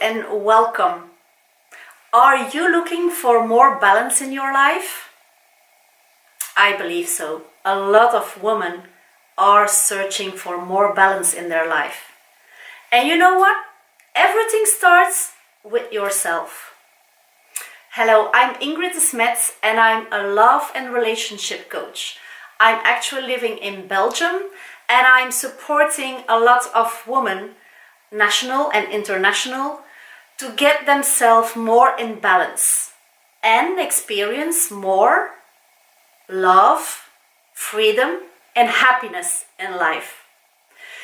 and welcome. Are you looking for more balance in your life? I believe so. A lot of women are searching for more balance in their life. And you know what? Everything starts with yourself. Hello, I'm Ingrid Desmedt and I'm a love and relationship coach. I'm actually living in Belgium and I'm supporting a lot of women, national and international, to get themselves more in balance and experience more love, freedom and happiness in life.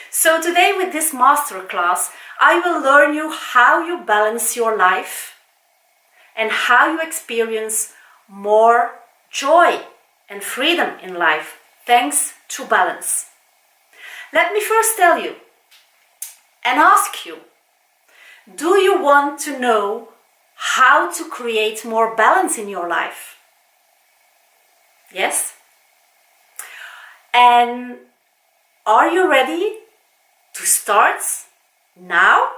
So today with this masterclass, I will learn you how you balance your life and how you experience more joy and freedom in life thanks to balance. Let me first tell you and ask you, do you want to know how to create more balance in your life? Yes? And are you ready to start now?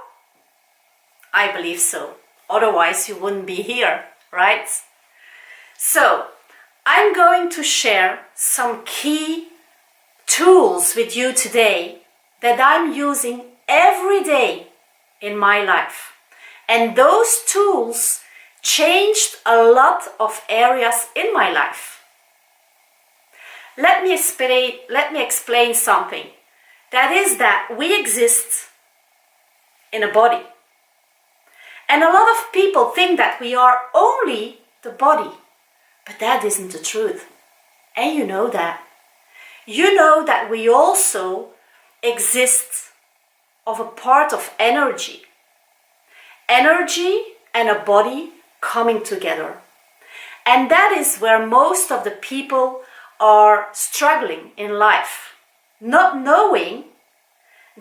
I believe so. Otherwise you wouldn't be here, right? So, I'm going to share some key tools with you today that I'm using every day in my life. And those tools changed a lot of areas in my life. Let me explain something. That is that we exist in a body. And a lot of people think that we are only the body. But that isn't the truth. And you know that. You know that we also exist of a part of energy. Energy and a body coming together. And that is where most of the people are struggling in life. Not knowing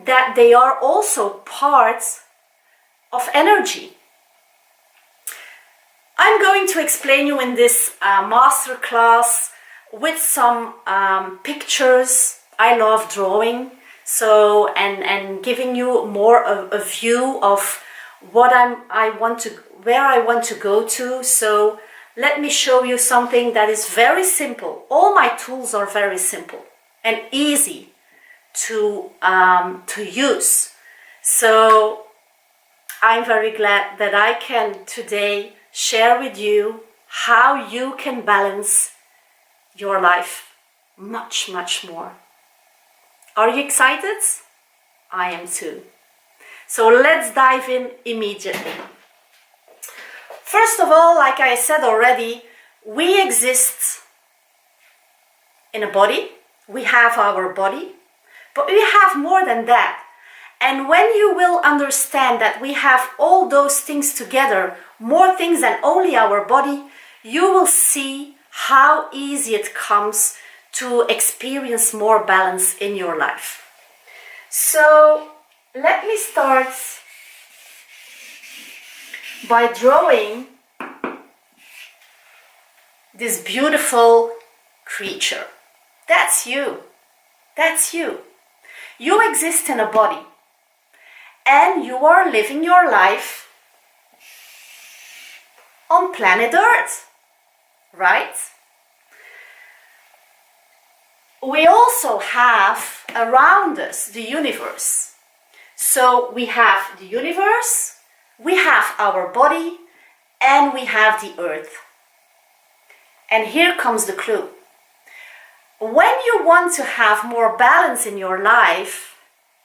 that they are also parts of energy. I'm going to explain you in this masterclass with some pictures. I love drawing, so and giving you more of a view of what where I want to go to. So let me show you something that is very simple. All my tools are very simple and easy to use. So I'm very glad that I can today share with you how you can balance your life much, much more. Are you excited? I am too. So let's dive in immediately. First of all, like I said already, we exist in a body. We have our body, but we have more than that. And when you will understand that we have all those things together, more things than only our body, you will see how easy it comes to experience more balance in your life. So let me start by drawing this beautiful creature. That's you. That's you. You exist in a body. And you are living your life on planet Earth, right? We also have around us the universe. So we have the universe, we have our body, and we have the Earth. And here comes the clue. When you want to have more balance in your life,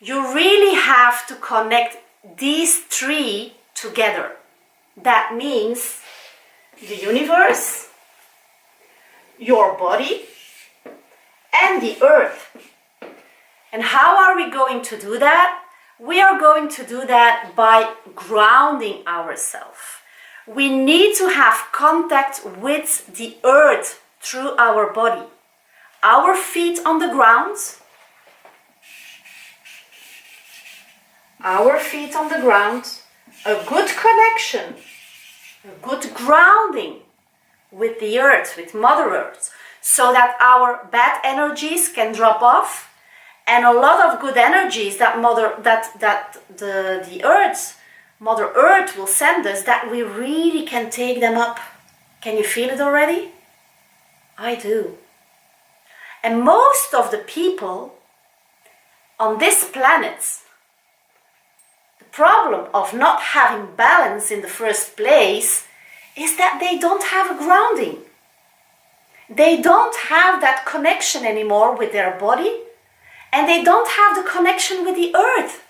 you really have to connect these three together. That means the universe, your body, and the Earth. And how are we going to do that? We are going to do that by grounding ourselves. We need to have contact with the Earth through our body. Our feet on the ground. Our feet on the ground, a good connection, a good grounding with the earth, with Mother Earth, so that our bad energies can drop off, and a lot of good energies that the earth Mother Earth will send us, that we really can take them up. Can you feel it already? I do. And most of the people on this planet, the problem of not having balance in the first place is that they don't have a grounding. They don't have that connection anymore with their body, and they don't have the connection with the earth.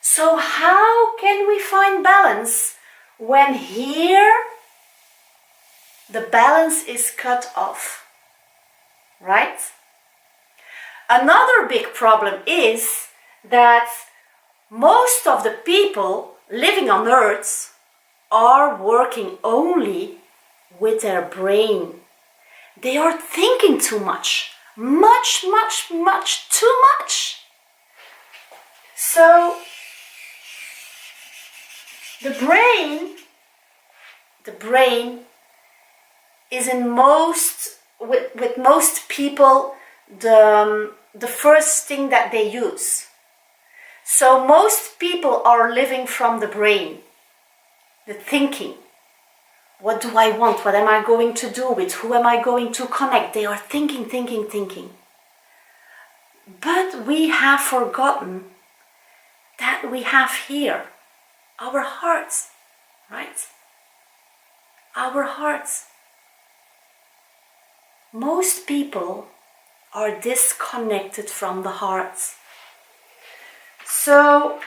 So how can we find balance when here the balance is cut off, right? Another big problem is that most of the people living on earth are working only with their brain. They are thinking too much. Much too much. So the brain is in with most people the first thing that they use. So most people are living from the brain, the thinking. What do I want? What am I going to do with? Who am I going to connect? They are thinking. But we have forgotten that we have here our hearts, right? Our hearts. Most people are disconnected from the hearts. So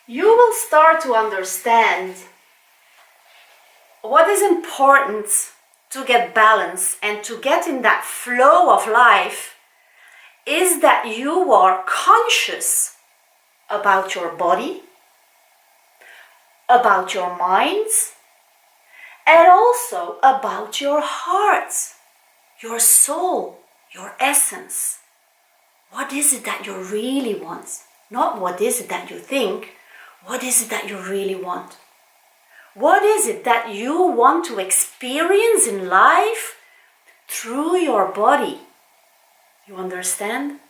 you will start to understand what is important to get balance and to get in that flow of life is that you are conscious about your body, about your minds, and also about your heart, your soul, your essence. What is it that you really want? Not what is it that you think. What is it that you really want? What is it that you want to experience in life through your body? You understand?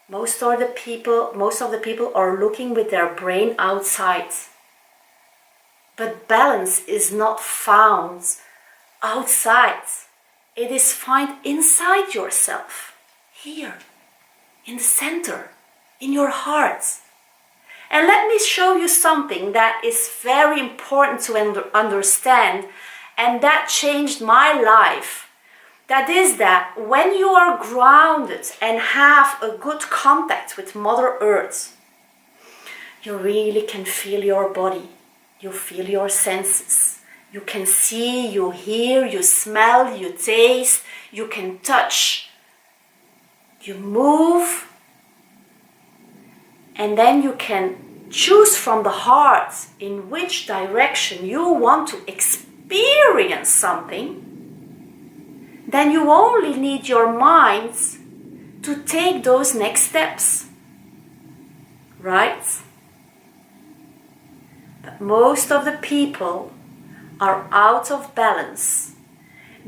Most of the people are looking with their brain outside. But balance is not found outside. It is found inside yourself, here, in the center, in your heart. And let me show you something that is very important to understand, and that changed my life. That is that when you are grounded and have a good contact with Mother Earth, you really can feel your body. You feel your senses. You can see, you hear, you smell, you taste, you can touch. You move. And then you can choose from the heart in which direction you want to experience something. Then you only need your mind to take those next steps. Right? But most of the people are out of balance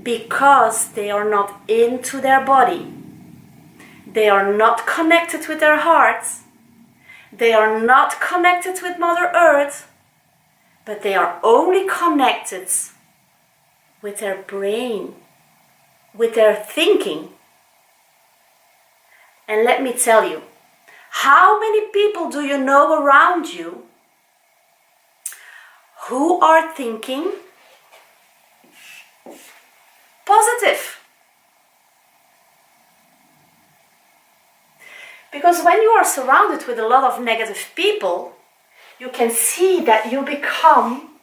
because they are not into their body. They are not connected with their hearts. They are not connected with Mother Earth, but they are only connected with their brain, with their thinking. And let me tell you, how many people do you know around you who are thinking positive? Because when you are surrounded with a lot of negative people, you can see that you become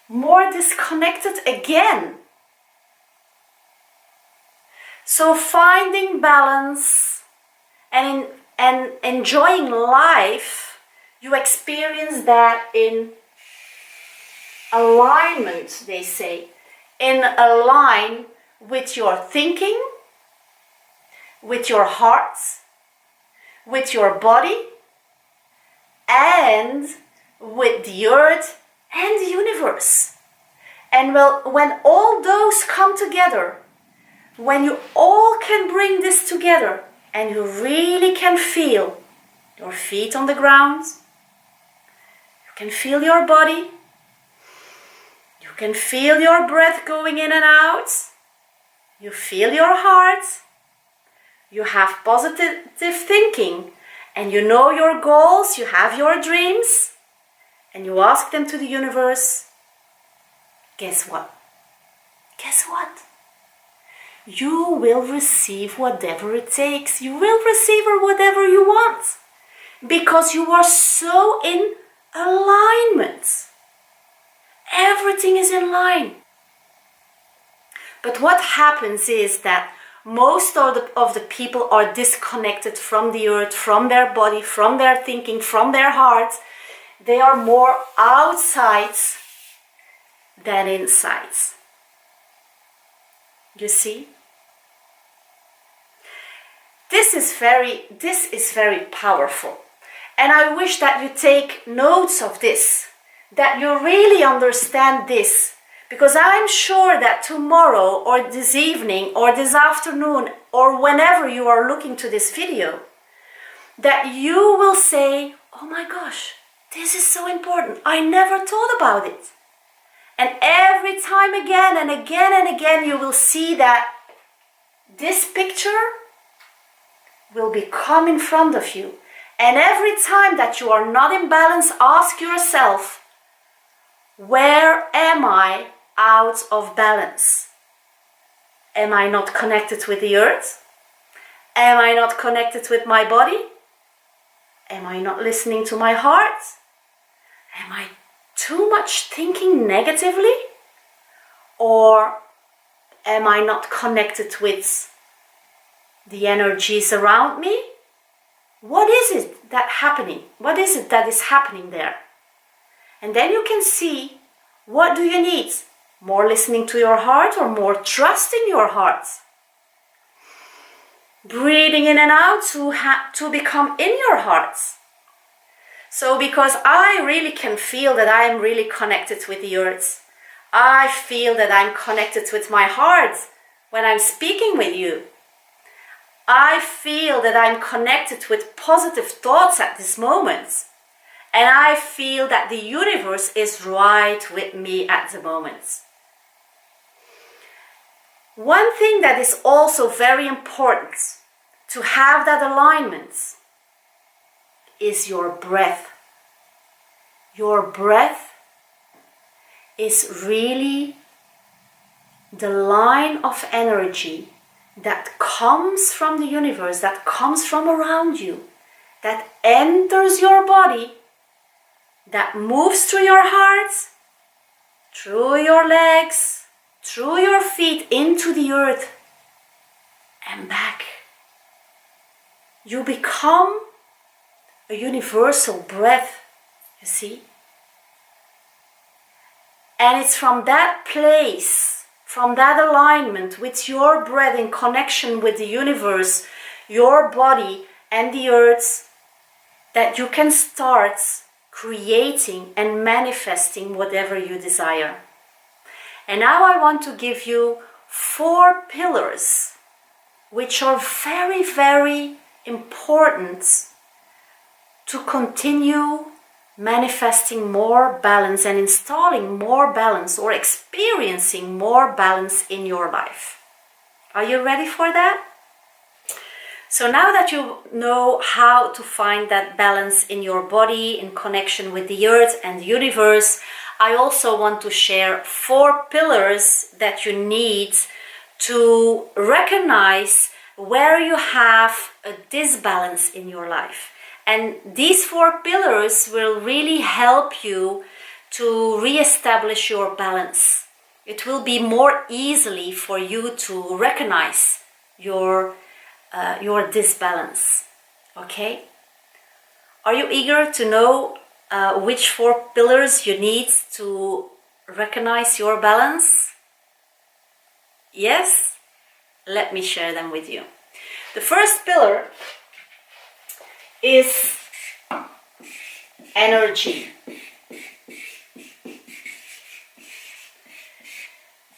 more disconnected again. So finding balance and enjoying life, you experience that in alignment, they say, in a line with your thinking, with your heart, with your body, and with the earth and the universe. And well, when all those come together, when you all can bring this together and you really can feel your feet on the ground. You can feel your body. You can feel your breath going in and out. You feel your heart. You have positive thinking, and you know your goals, you have your dreams, and you ask them to the universe. Guess what? Guess what? You will receive whatever it takes. You will receive whatever you want, because you are so in alignment. Everything is in line. But what happens is that most of the people are disconnected from the earth, from their body, from their thinking, from their heart. They are more outside than inside. You see? This is very powerful. And I wish that you take notes of this, that you really understand this. Because I'm sure that tomorrow or this evening or this afternoon or whenever you are looking to this video, that you will say, oh my gosh, this is so important. I never thought about it. And every time again and again and again, you will see that this picture will become in front of you. And every time that you are not in balance, ask yourself, where am I out of balance? Am I not connected with the earth? Am I not connected with my body? Am I not listening to my heart? Am I too much thinking negatively? Or am I not connected with the energies around me? What is it that happening? What is it that is happening there? And then you can see, what do you need? More listening to your heart or more trusting your heart? Breathing in and out to become in your heart. So because I really can feel that I am really connected with the earth. I feel that I'm connected with my heart when I'm speaking with you. I feel that I'm connected with positive thoughts at this moment. And I feel that the universe is right with me at the moment. One thing that is also very important to have that alignment is your breath. Your breath is really the line of energy that comes from the universe, that comes from around you, that enters your body, that moves through your heart, through your legs, through your feet into the earth and back. You become a universal breath, you see? And it's from that place, from that alignment with your breath in connection with the universe, your body and the earth, that you can start creating and manifesting whatever you desire. And now I want to give you 4 pillars which are very, very important to continue manifesting more balance and installing more balance or experiencing more balance in your life. Are you ready for that? So now that you know how to find that balance in your body in connection with the earth and the universe, I also want to share 4 pillars that you need to recognize where you have a disbalance in your life. And these 4 pillars will really help you to re-establish your balance. It will be more easily for you to recognize your disbalance. Okay? Are you eager to know which 4 pillars you need to recognize your balance? Yes? Let me share them with you. The first pillar is energy.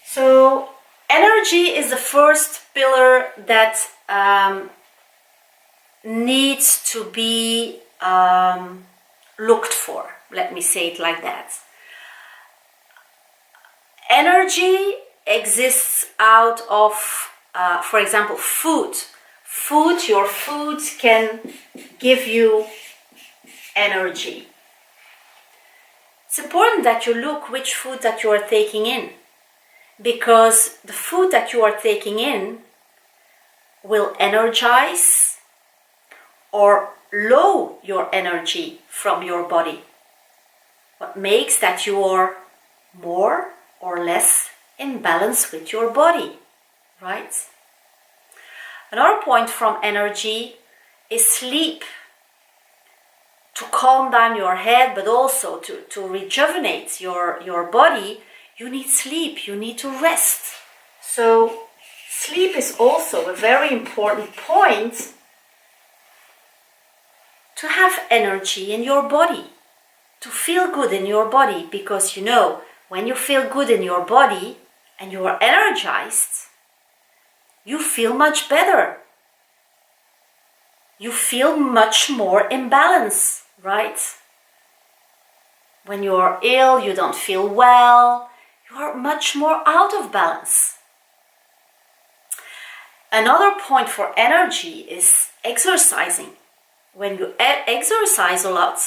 So energy is the first pillar that needs to be looked for. Let me say it like that. Energy exists out of, for example, food. Your food can give you energy. It's important that you look which food that you are taking in, because the food that you are taking in will energize or lower your energy from your body. What makes that you are more or less in balance with your body, right? Another point from energy is sleep. To calm down your head, but also to rejuvenate your body, you need sleep, you need to rest. So sleep is also a very important point to have energy in your body, to feel good in your body, because you know, when you feel good in your body and you are energized, you feel much better. You feel much more in balance, right? When you are ill, you don't feel well, you are much more out of balance. Another point for energy is exercising. When you exercise a lot,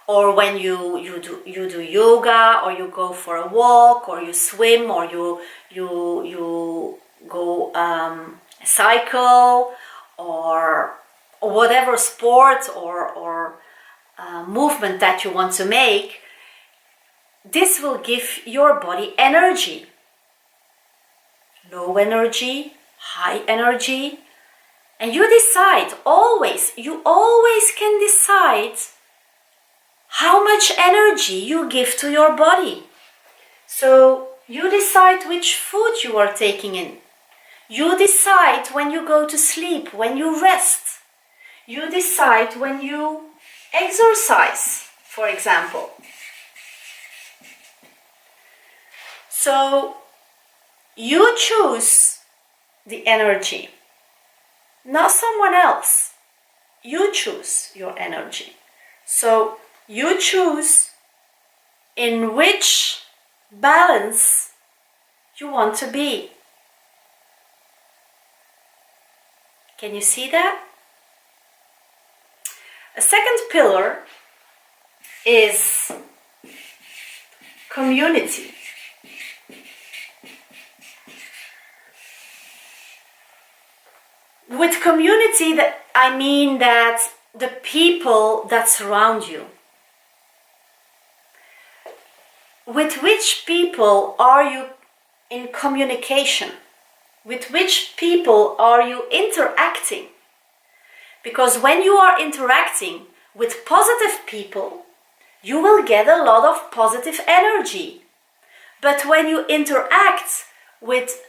or when you do yoga, or you go for a walk, or you swim, or you go cycle, or whatever sport or movement that you want to make, this will give your body energy. Low energy, high energy. And you decide you always can decide how much energy you give to your body. So you decide which food you are taking in. You decide when you go to sleep, when you rest. You decide when you exercise, for example. So you choose the energy, not someone else. You choose your energy. So you choose in which balance you want to be. Can you see that? A second pillar is community. With community, that I mean that the people that surround you. With which people are you in communication? With which people are you interacting? Because when you are interacting with positive people, you will get a lot of positive energy. But when you interact with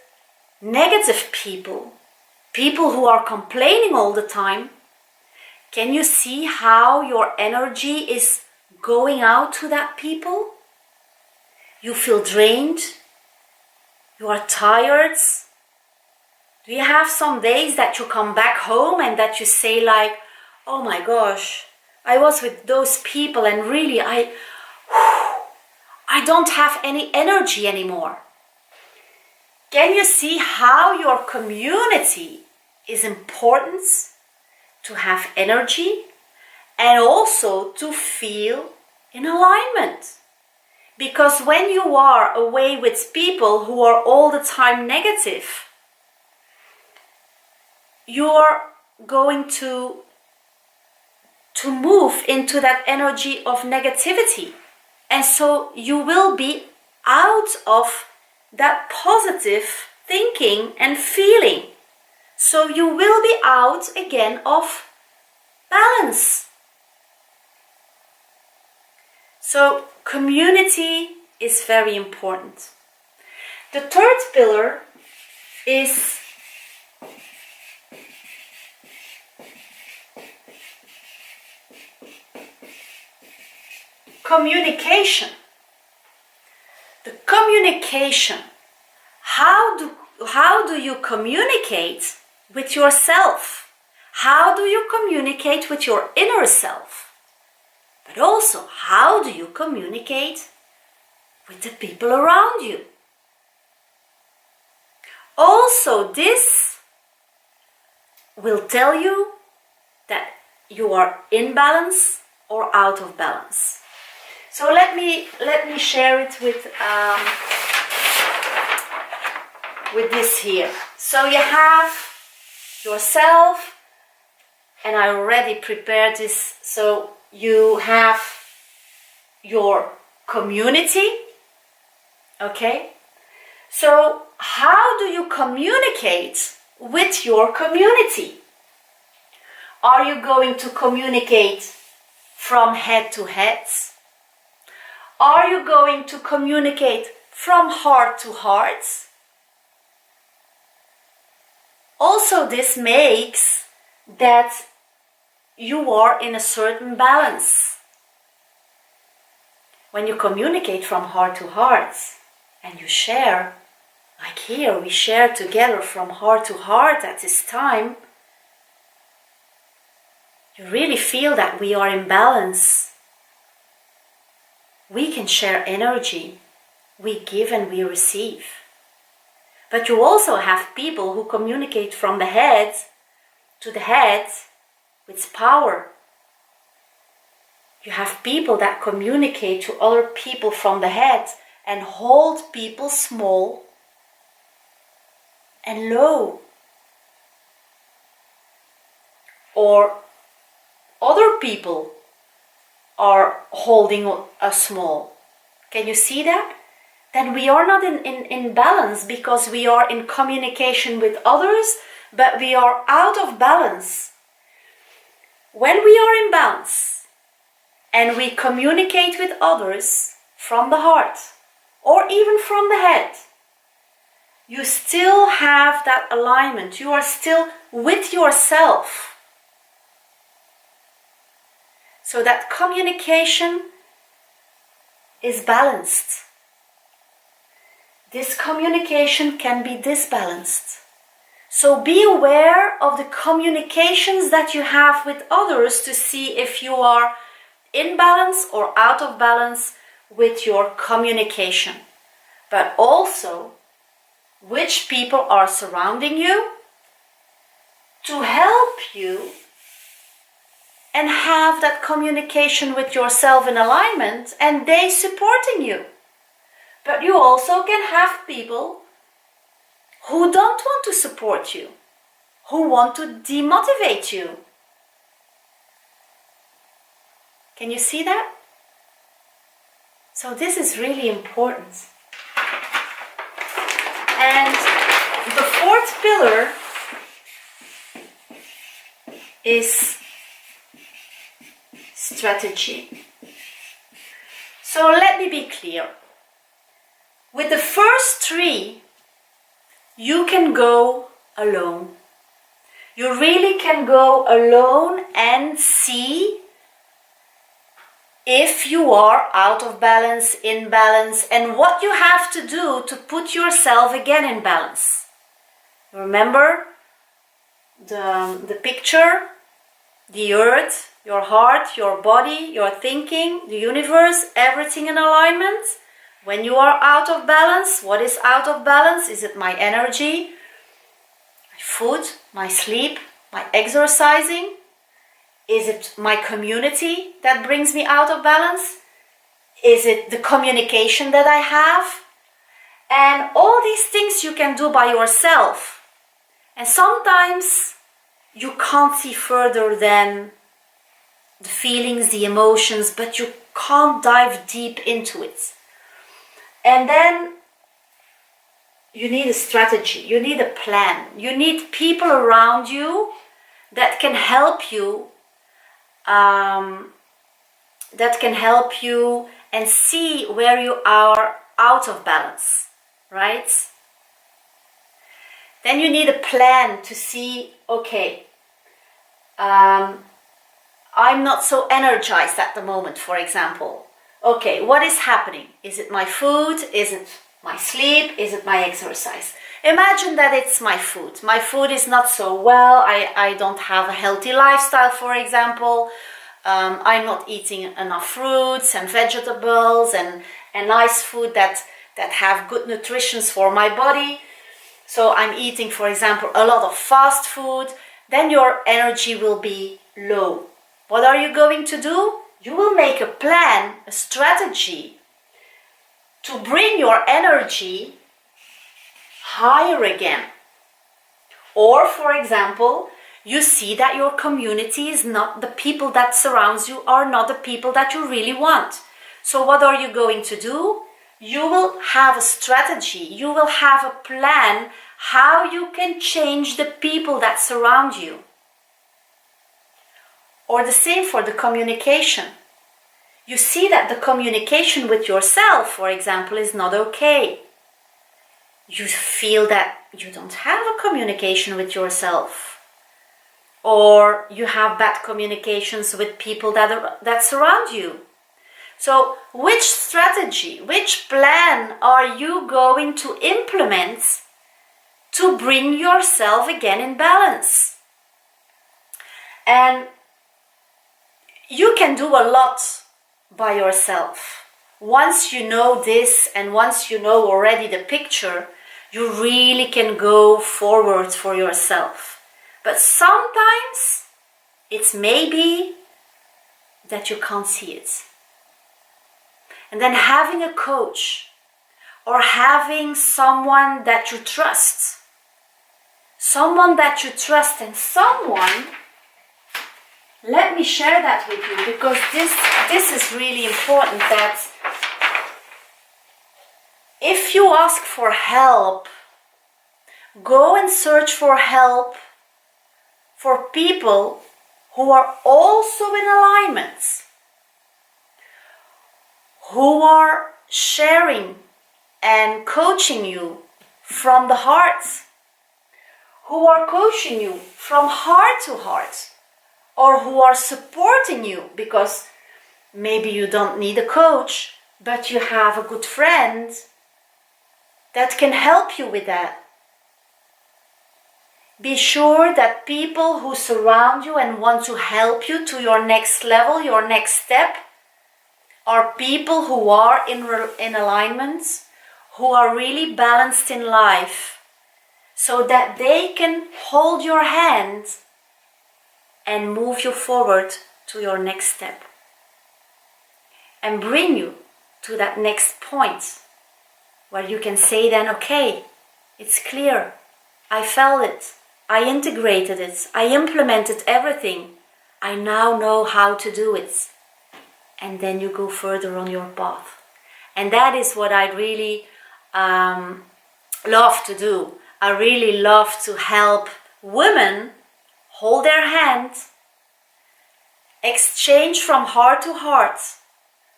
negative people, people who are complaining all the time, can you see how your energy is going out to that people? You feel drained, you are tired. Do you have some days that you come back home and that you say like, oh my gosh, I was with those people and really I don't have any energy anymore. Can you see how your community is important to have energy and also to feel in alignment? Because when you are away with people who are all the time negative, you're going to move into that energy of negativity. And so you will be out of that positive thinking and feeling. So you will be out again of balance. So community is very important. The third pillar is communication. The communication. How do you communicate with yourself? How do you communicate with your inner self? But also, how do you communicate with the people around you? Also, this will tell you that you are in balance or out of balance. So let me share it with this here. So you have yourself, and I already prepared this. So you have your community, okay? So how do you communicate with your community? Are you going to communicate from head to head? Are you going to communicate from heart to heart? Also, this makes that you are in a certain balance. When you communicate from heart to heart and you share, like here, we share together from heart to heart at this time, you really feel that we are in balance. We can share energy. We give and we receive. But you also have people who communicate from the head to the head with power. You have people that communicate to other people from the head and hold people small and low. Or other people are holding us small. Can you see that? Then we are not in balance because we are in communication with others, but we are out of balance. When we are in balance and we communicate with others from the heart or even from the head, you still have that alignment. You are still with yourself. So that communication is balanced. This communication can be disbalanced. So be aware of the communications that you have with others to see if you are in balance or out of balance with your communication. But also, which people are surrounding you to help you and have that communication with yourself in alignment and they supporting you. But you also can have people who don't want to support you, who want to demotivate you. Can you see that? So this is really important. And the fourth pillar is strategy. So let me be clear. With the first three, you can go alone. You really can go alone and see if you are out of balance, in balance, and what you have to do to put yourself again in balance. Remember the picture, the earth, your heart, your body, your thinking, the universe, everything in alignment. When you are out of balance, what is out of balance? Is it my energy, my food, my sleep, my exercising? Is it my community that brings me out of balance? Is it the communication that I have? And all these things you can do by yourself. And sometimes you can't see further than the feelings, the emotions, but you can't dive deep into it. And then you need a strategy, you need a plan, you need people around you that can help you, and see where you are out of balance, right? Then you need a plan to see, okay, I'm not so energized at the moment, for example. Okay, what is happening? Is it my food? Is it my sleep? Is it my exercise? Imagine that it's my food. My food is not so well. I don't have a healthy lifestyle, for example. I'm not eating enough fruits and vegetables and nice food that have good nutrition for my body. So I'm eating, for example, a lot of fast food. Then your energy will be low. What are you going to do? You will make a plan, a strategy to bring your energy higher again. Or, for example, you see that your community is not, the people that surrounds you are not the people that you really want. So what are you going to do? You will have a strategy, you will have a plan how you can change the people that surround you. Or the same for the communication. You see that the communication with yourself, for example, is not okay. You feel that you don't have a communication with yourself. Or you have bad communications with people that surround you. So which strategy, which plan are you going to implement to bring yourself again in balance? And you can do a lot by yourself. Once you know this and once you know already the picture, you really can go forward for yourself. But sometimes it's maybe that you can't see it. And then having a coach or having someone that you trust, and someone, let me share that with you, because this is really important, that if you ask for help, go and search for help for people who are also in alignment, who are sharing and coaching you from the heart, who are coaching you from heart to heart, or who are supporting you, because maybe you don't need a coach, but you have a good friend that can help you with that. Be sure that people who surround you and want to help you to your next level, your next step, are people who are in alignment, who are really balanced in life, so that they can hold your hand and move you forward to your next step and bring you to that next point where you can say then, okay, it's clear, I felt it, I integrated it, I implemented everything, I now know how to do it. And then you go further on your path. And that is what I really love to do. I really love to help women hold their hand, exchange from heart to heart,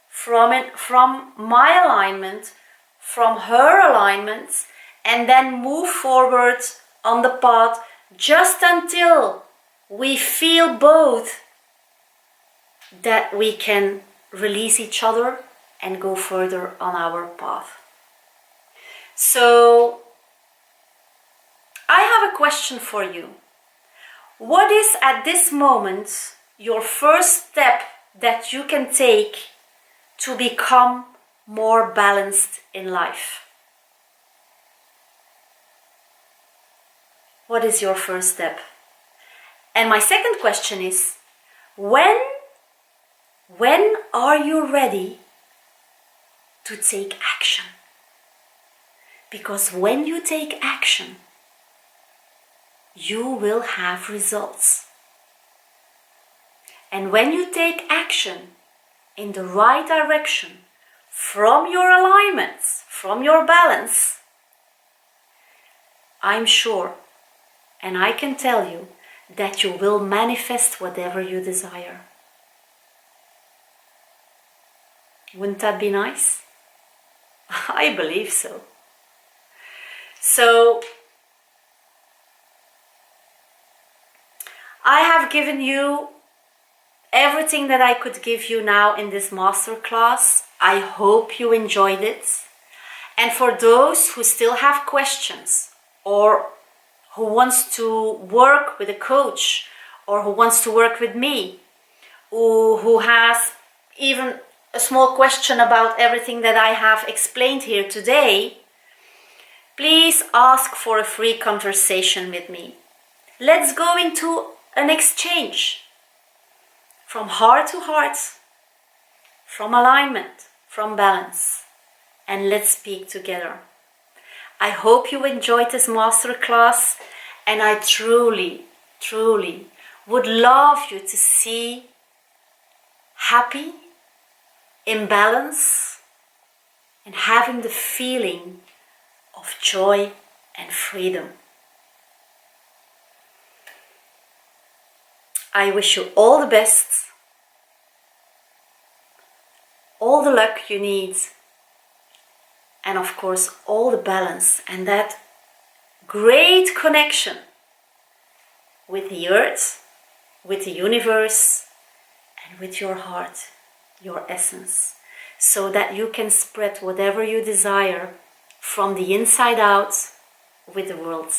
from my alignment, from her alignment, and then move forward on the path just until we feel both that we can release each other and go further on our path. So I have a question for you. What is at this moment your first step that you can take to become more balanced in life? What is your first step? And my second question is, when are you ready to take action? Because when you take action, you will have results. And when you take action in the right direction, from your alignments, from your balance, I'm sure, and I can tell you, that you will manifest whatever you desire. Wouldn't that be nice? I believe so. So, I have given you everything that I could give you now in this masterclass. I hope you enjoyed it. And for those who still have questions, or who wants to work with a coach, or who wants to work with me, who has even a small question about everything that I have explained here today, please ask for a free conversation with me. Let's go into an exchange from heart to heart, from alignment, from balance, and let's speak together. I hope you enjoyed this masterclass, and I truly, truly would love you to see happy, in balance, and having the feeling of joy and freedom. I wish you all the best, all the luck you need, and of course all the balance and that great connection with the earth, with the universe, and with your heart, your essence, so that you can spread whatever you desire from the inside out with the world.